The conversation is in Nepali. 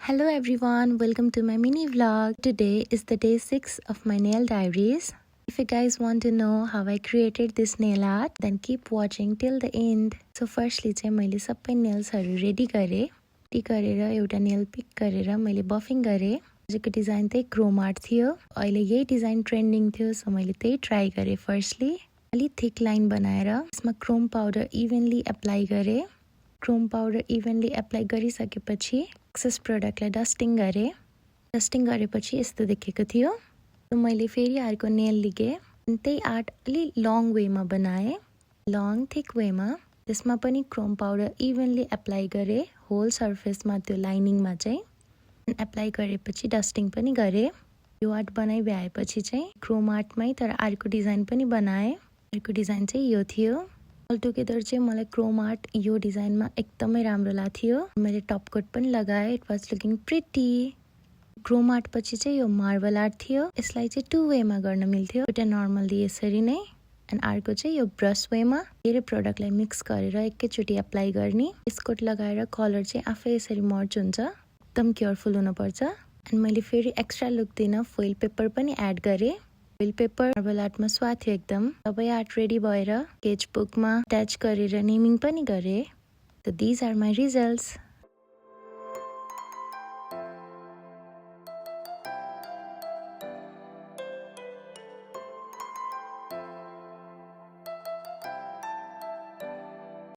Hello everyone, welcome to my mini vlog. Today is the day 6 of my nail diaries. If you guys want to know how I created this nail art, then keep watching till the end. So firstly चाहिँ मैले सबै nailsहरु रेडी गरे. रेडी गरेर एउटा nail pick गरेर मैले buffing गरे. आजको डिजाइन चाहिँ chrome art थियो. अहिले यही डिजाइन ट्रेन्डिङ थियो सो मैले त्यही ट्राई गरे फर्स्टली. अलि थिक लाइन बनाएर यसमा chrome powder evenly अप्लाई गरे. क्रोम पाउडर इभनली अप्लाई गरिसकेपछि एक्सेस प्रोडक्टलाई डस्टिङ गरे. डस्टिङ गरेपछि यस्तो देखेको थियो. मैले फेरि अर्को नेल लिगे अनि त्यही आर्ट अलि लङ वेमा बनाए. लङ थिक वेमा त्यसमा पनि क्रोम पाउडर इभनली अप्लाई गरे होल सर्फेसमा त्यो लाइनिङमा चाहिँ अप्लाई गरेपछि डस्टिङ पनि गरे. यो आर्ट बनाइ भएपछि चाहिँ क्रोम आर्टमै तर अर्को डिजाइन पनि बनाए. अर्को डिजाइन चाहिँ यो थियो. All together चाहिँ मलाई क्रोम आर्ट यो डिजाइनमा एकदमै राम्रो लाग्थ्यो. मैले टप कोट पनि लगाए. It was looking pretty. Chrome art पछि चाहिँ यो मार्बल आर्ट थियो. यसलाई चाहिँ टु वेमा गर्न मिल्थ्यो. एउटा नर्मली यसरी नै अनि अर्को चाहिँ यो ब्रस वेमा धेरै प्रोडक्टलाई मिक्स गरेर एकैचोटी अप्लाई गर्ने. स्कोट लगाएर कलर चाहिँ आफै यसरी मर्ज हुन्छ. एकदम केयरफुल हुनुपर्छ. अनि मैले फेरि एक्स्ट्रा लुक दिन फोइल पेपर पनि एड गरे. फोइल पेपर मार्बल आर्टमा स्वाथ्यो एकदम. सबै आर्ट रेडी भएर स्केच बुकमा अट्याच गरेर नेमिङ पनि गरे. So these are my results.